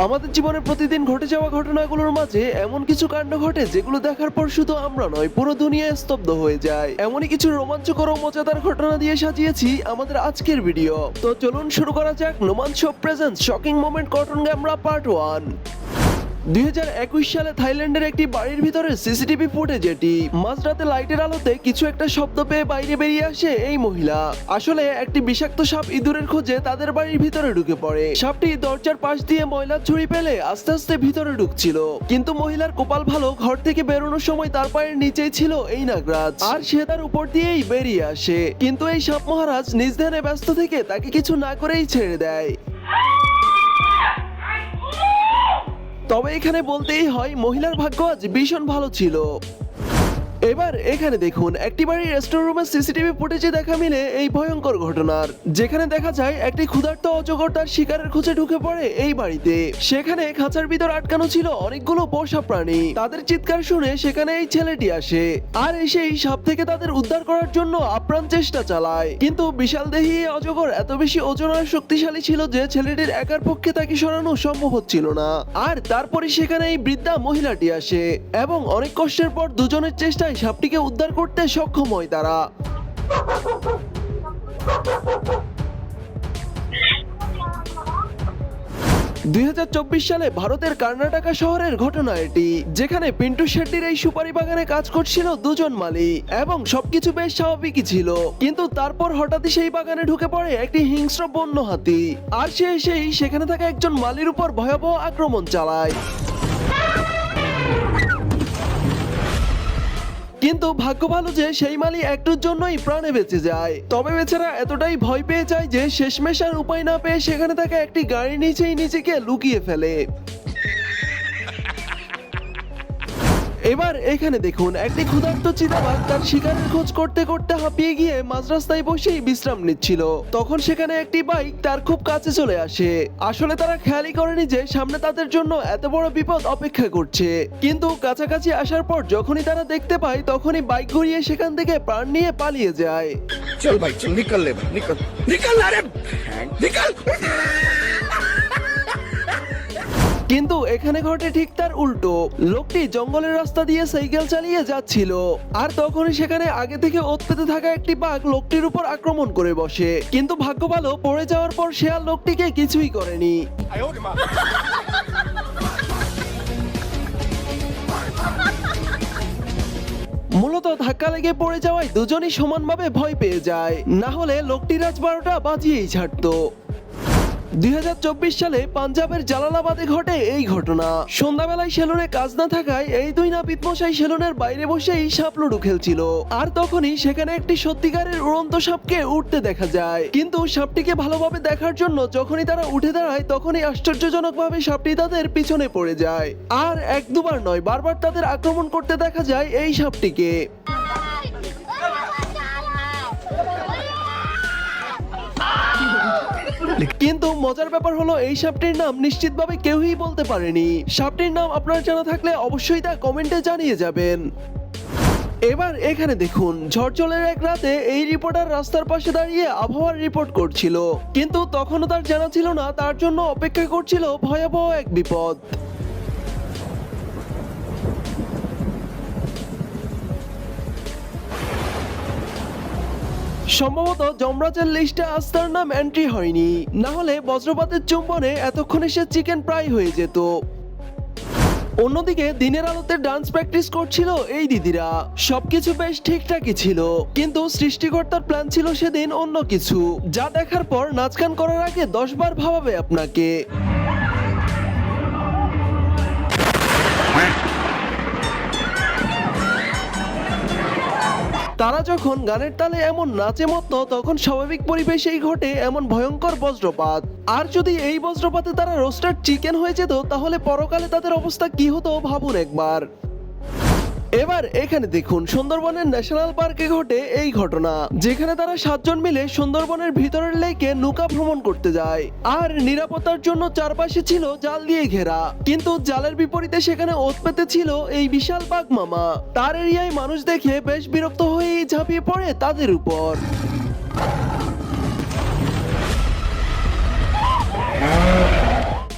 আমাদের জীবনে প্রতিদিন ঘটে যাওয়া ঘটনাগুলোর মাঝে এমন কিছু কাণ্ড ঘটে যেগুলো দেখার পর শুধু আমরা নয়, পুরো দুনিয়া স্তব্ধ হয়ে যায়। এমনই কিছু রোমাঞ্চকর ও মজাদার ঘটনা দিয়ে সাজিয়েছি আমাদের আজকের ভিডিও। তো চলুন শুরু করা যাক Noman show presents shocking moment cotton camera part 1। 2021 সালে থাইল্যান্ডের একটি বাড়ির ভিতরে সিসিটিভি ফুটেজ এটি। মাঝরাতে লাইটের আলোতে কিছু একটা শব্দ পেয়ে বাইরে বেরিয়ে আসে এই মহিলা। আসলে একটি বিষাক্ত সাপ ইঁদুরের খোঁজে তাদের বাড়ির ভিতরে ঢুকে পড়ে। সাপটি দরজার পাশ দিয়ে ময়লার ঝুড়ি ফেলে আস্তে আস্তে ভিতরে ঢুকছিল, কিন্তু মহিলার কপাল ভালো, ঘর থেকে বেরোনোর সময় তার পায়ের নিচেই ছিল এই নাগরাজ, আর সে তার উপর দিয়েই বেরিয়ে আসে। কিন্তু এই সাপ মহারাজ নিজ ধ্যানে ব্যস্ত থেকে তাকে কিছু না করেই ছেড়ে দেয়। তবে এখানে বলতেই হয় মহিলার ভাগ্য আজ ভীষণ ভালো ছিল। এবার এখানে দেখুন একটি বাড়ির রেস্টুরেন্ট রুমের সিসিটিভি ফুটেজে দেখা মিলে এই ভয়ঙ্কর ঘটনার, যেখানে দেখা যায় একটি ক্ষুধার্ত অজগর তার শিকারের খোঁজে ঢুকে পড়ে এই বাড়িতে। সেখানে খাঁচার ভিতর আটকানো ছিল অনেকগুলো পোষা প্রাণী। তাদের চিৎকার শুনে সেখানে এই ছেলেটি আসে আর এসে এই সাপ থেকে তাদের উদ্ধার করার জন্য আপ্রাণ চেষ্টা চালায়। কিন্তু বিশাল দেহী এই অজগর এত বেশি ওজন আর শক্তিশালী ছিল যে ছেলেটির একার পক্ষে তাকে সরানো সম্ভব হচ্ছিল না। আর তারপরে সেখানে এই বৃদ্ধা মহিলাটি আসে এবং অনেক কষ্টের পর দুজনের চেষ্টা সাপটিকে উদ্ধার করতে সক্ষম হয় তারা। 2024 সালে ভারতের কর্ণাটকা শহরের ঘটনা এটি, যেখানে পিন্টু শেট্টির এই সুপারি বাগানে কাজ করছিল দুজন মালি এবং সবকিছু বেশ স্বাভাবিকই ছিল। কিন্তু তারপর হঠাৎই সেই বাগানে ঢুকে পড়ে একটি হিংস্র বন্য হাতি, আর সে এসেই সেখানে থাকা একজন মালির উপর ভয়াবহ আক্রমণ চালায়। কিন্তু ভাগ্য ভালো যে সেই মালি একটুর জন্যই প্রাণে বেঁচে যায়। তবে বেচারা এতটাই ভয় পেয়ে যায় যে শেষমেশ আর উপায় না পেয়ে সেখানে থাকা একটি গাড়ির নিচেই নিজেকে লুকিয়ে ফেলে। এবার এখানে দেখুন একটি ক্ষুধার্ত চিতাবাঘ তার শিকারের খোঁজ করতে করতে হাঁপিয়ে গিয়ে মাঝ রাস্তায় বসেই বিশ্রাম নিচ্ছিল। তখন সেখানে একটি বাইক তার খুব কাছে চলে আসে। আসলে তারা খেয়ালই করেনি যে সামনে তাদের জন্য এত বড় বিপদ অপেক্ষা করছে। কিন্তু কাছাকাছি আসার পর যখনই তারা দেখতে পায় তখনই বাইক ঘুরিয়ে সেখান থেকে প্রাণ নিয়ে পালিয়ে যায়। চল ভাই চল, নিকল লে ভাই, নিকল নিকল আরে নিকল। কিন্তু এখানে ঘটে ঠিক তার উল্টো। লোকটি জঙ্গলের রাস্তা দিয়ে সাইকেল চালিয়ে যাচ্ছিল আর তখনই সেখানে আগে থেকে ওৎ পেতে থাকা একটি বাঘ লোকটির উপর আক্রমণ করে বসে। কিন্তু ভাগ্য ভালো, পড়ে যাওয়ার পর সে আর লোকটিকে কিছুই করেনি। মূলত ধাক্কা লেগে পড়ে যাওয়ায় দুজনই সমানভাবে ভয় পেয়ে যায়, না হলে লোকটি রাত 12টা বাজিয়েই ছাড়তো। 2024 সালে পাঞ্জাবের জালালাবাদে ঘটে এই ঘটনা। সন্ধ্যাবেলায় সেলুনে কাজ না থাকায় এই দুই নাপিত মশাই সেলুনের বাইরে বসেই সাপ লুডো খেলছিল, আর তখনই সেখানে একটি সত্যিকারের উড়ন্ত সাপকে উঠতে দেখা যায়। কিন্তু সাপটিকে ভালোভাবে দেখার জন্য যখনই তারা উঠে দাঁড়ায় তখনই আশ্চর্যজনকভাবে সাপটি তাদের পিছনে পড়ে যায়। আর এক দুবার নয়, বারবার তাদের আক্রমণ করতে দেখা যায় এই সাপটিকে। কিন্তু মজার ব্যাপার হলো এই সাপটির নাম নিশ্চিতভাবে কেউই বলতে পারেনি। সাপটির নাম আপনার জানা থাকলে অবশ্যই তা কমেন্টে জানিয়ে যাবেন। এবার এখানে দেখুন ঝড়জলের এক রাতে এই রিপোর্টার রাস্তার পাশে দাঁড়িয়ে আবহাওয়ার রিপোর্ট করছিল, কিন্তু তখনও তার জানা ছিল না তার জন্য অপেক্ষা করছিল ভয়াবহ এক বিপদ। সম্ভবত যমরাজের লিস্টে আজ তার নাম এন্ট্রি হয়নি, না হলে বজ্রপাতের চুম্বনে এতক্ষণে সে চিকেন প্রায় হয়ে যেত। অন্যদিকে দিনের আলোতে ডান্স প্র্যাকটিস করছিল এই দিদিরা। সবকিছু বেশ ঠিকঠাকই ছিল, কিন্তু সৃষ্টিকর্তার প্ল্যান ছিল সেদিন অন্য কিছু, যা দেখার পর নাচ গান করার আগে 10 বার ভাবাবে আপনাকে। তারা যখন গানের তালে এমন নাচে মত্ত তখন স্বাভাবিক পরিবেশেই ঘটে এমন ভয়ঙ্কর বজ্রপাত। আর যদি এই বজ্রপাতে তারা রোস্টার চিকেন হয়ে যেত তাহলে পরকালে তাদের অবস্থা কি হতো ভাবুন একবার। এবার এখানে দেখুন সুন্দরবনের ন্যাশনাল পার্কে ঘটে এই ঘটনা, যেখানে তারা 7 জন মিলে সুন্দরবনের ভিতরের লেকে নৌকা ভ্রমণ করতে যায়। আর নিরাপত্তার জন্য চারপাশে ছিল জাল দিয়ে ঘেরা, কিন্তু জালের বিপরীতে সেখানে ওৎ পেতে ছিল এই বিশাল বাঘ মামা। তার এরিয়ায় মানুষ দেখে বেশ বিরক্ত হয়েই ঝাঁপিয়ে পড়ে তাদের উপর।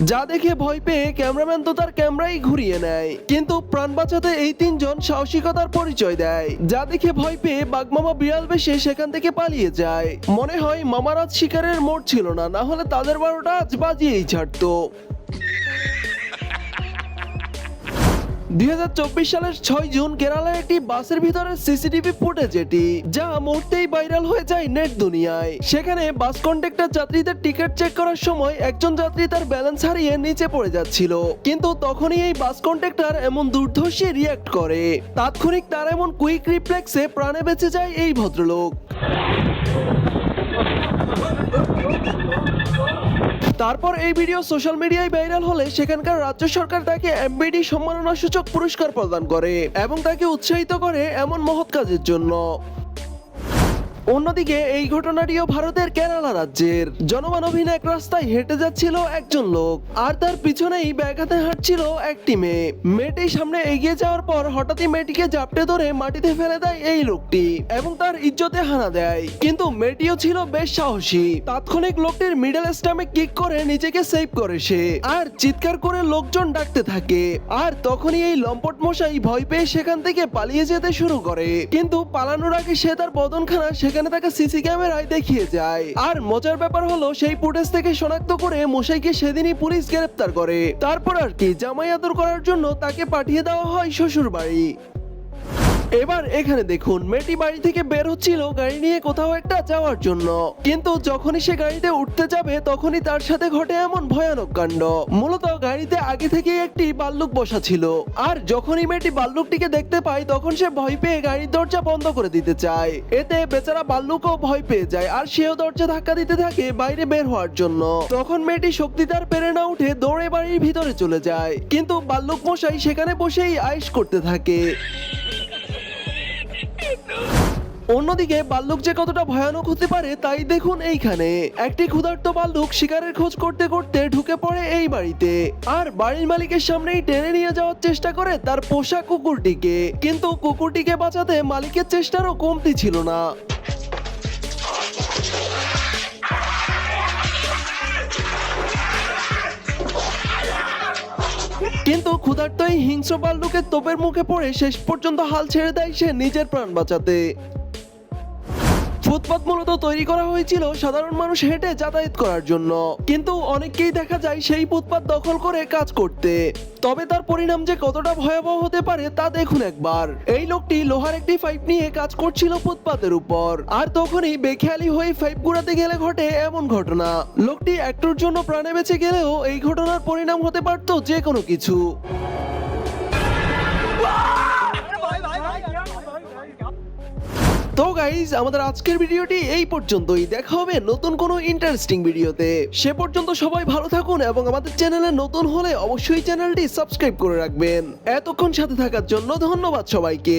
যা দেখে ভয় পেয়ে ক্যামেরাম্যান তো তার ক্যামেরাই ঘুরিয়ে নেয়, কিন্তু প্রাণ বাঁচাতে এই তিনজন সাহসিকতার পরিচয় দেয়, যা দেখে ভয় পেয়ে বাঘমামা বিড়াল বেশে সেখান থেকে পালিয়ে যায়। মনে হয় মামার আজ শিকারের মোড় ছিল না, না হলে তাদের 12টা আজ বাজিয়েই ছাড়তো। 2024 সালের 6 জুন কেরালার একটি বাসের ভিতরে সিসিটিভি ফুটেজ এটি, যা মুহূর্তেই ভাইরাল হয়ে যায় নেট দুনিয়ায়। সেখানে বাস কন্ডাক্টর যাত্রীদের টিকিট চেক করার সময় একজন যাত্রী তার ব্যালেন্স হারিয়ে নিচে পড়ে যাচ্ছিল, কিন্তু তখনই এই বাস কন্ডাক্টর এমন দুর্ধর্ষে রিয়্যাক্ট করে। তাৎক্ষণিক তার এমন কুইক রিফ্লেক্সে প্রাণে বেঁচে যায় এই ভদ্রলোক। তারপর এই ভিডিও সোশ্যাল মিডিয়ায় ভাইরাল হলে সেখানকার রাজ্য সরকার তাকে এমবিডি সম্মাননাসূচক পুরস্কার প্রদান করে এবং তাকে উৎসাহিত করে এমন মহৎ কাজের জন্য। অন্যদিকে এই ঘটনাটিও ভারতের কেরালা রাজ্যের। জনমানবহীন এক রাস্তায় হেঁটে যাচ্ছিল একজন লোক, আর তার পিছনেই ব্যাগ হাতে হাঁটছিল একটি মেয়ে। মেয়েটি সামনে এগিয়ে যাওয়ার পর হঠাৎই মেয়েটিকে জাপটে ধরে মাটিতে ফেলে দেয় এই লোকটি এবং তার ইজ্জতে হানা দেয়, কিন্তু মেয়েটিও ছিল বেশ সাহসী। তাৎক্ষণিক লোকটির মিডল স্টামে কিক করে নিজেকে সেভ করে সে, আর চিৎকার করে লোকজন ডাকতে থাকে। আর তখনই এই লম্পট মশাই ভয় পেয়ে সেখান থেকে পালিয়ে যেতে শুরু করে, কিন্তু পালানোর আগে সে তার বদনখানা সেখানে তাকে সিসি ক্যামেরায় দেখিয়ে যায়। আর মজার ব্যাপার হলো সেই ফুটেজ থেকে শনাক্ত করে মশাইকে সেদিনই পুলিশ গ্রেফতার করে। তারপর আর কি, জামাই আদর করার জন্য তাকে পাঠিয়ে দেওয়া হয় শ্বশুর বাড়ি। এবার এখানে দেখুন, মেয়েটি বাড়ি থেকে বের হচ্ছিল গাড়ি নিয়ে কোথাও একটা যাওয়ার জন্য, কিন্তু যখনই সে গাড়িতে উঠতে যাবে তখনই তার সাথে ঘটে এমন ভয়ানক কাণ্ড। মূলত গাড়িতে আগে থেকেই একটি ভাল্লুক বসা ছিল, আর যখনই মেয়েটি ভাল্লুকটিকে দেখতে পায় তখন সে ভয় পেয়ে গাড়ির দরজা বন্ধ করে দিতে চায়। এতে বেচারা ভাল্লুকও ভয় পেয়ে যায়, আর সেও দরজা ধাক্কা দিতে থাকে বাইরে বের হওয়ার জন্য। তখন মেয়েটি শক্তি তার পেরে না উঠে দৌড়ে বাড়ির ভিতরে চলে যায়, কিন্তু ভাল্লুক মশাই সেখানে বসেই আয়েশ করতে থাকে। অন্যদিকে ভাল্লুক যে কতটা ভয়ানক হতে পারে তাই দেখুন এইখানে। একটি ক্ষুধার্ত ভাল্লুক শিকারের খোঁজ করতে করতে ঢুকে পড়ে এই বাড়িতে, আর বাড়ির মালিকের সামনেই টেনে নিয়ে যাওয়ার চেষ্টা করে তার পোষা কুকুরটিকে, কিন্তু কুকুরটিকে বাঁচাতে মালিকের চেষ্টারও কমতি ছিল না। কিন্তু ক্ষুধার্ত এই হিংস্র ভাল্লুকের তোপের মুখে পড়ে শেষ পর্যন্ত হাল ছেড়ে দেয় সে নিজের প্রাণ বাঁচাতে। ফুটপাত মূলত তৈরি করা হয়েছিল সাধারণ মানুষ হেঁটে যাতায়াত করার জন্য, কিন্তু অনেককেই দেখা যায় সেই ফুটপাত দখল করে কাজ করতে। তবে তার পরিণাম যে কতটা ভয়াবহ হতে পারে তা দেখুন একবার। এই লোকটি লোহার একটি পাইপ নিয়ে কাজ করছিল ফুটপাতের উপর, আর তখনই বেখেয়ালি হয়ে পাইপ গুড়াতে গেলে ঘটে এমন ঘটনা। লোকটি একটুর জন্য প্রাণে বেঁচে গেলেও এই ঘটনার পরিণাম হতে পারত যে কোনো কিছু। তো গাইজ, আমাদের আজকের ভিডিওটি এই পর্যন্তই। দেখা হবে নতুন কোনো ইন্টারেস্টিং ভিডিওতে। সে পর্যন্ত সবাই ভালো থাকুন এবং আমাদের চ্যানেলে নতুন হলে অবশ্যই চ্যানেলটি সাবস্ক্রাইব করে রাখবেন। এতক্ষণ সাথে থাকার জন্য ধন্যবাদ সবাইকে।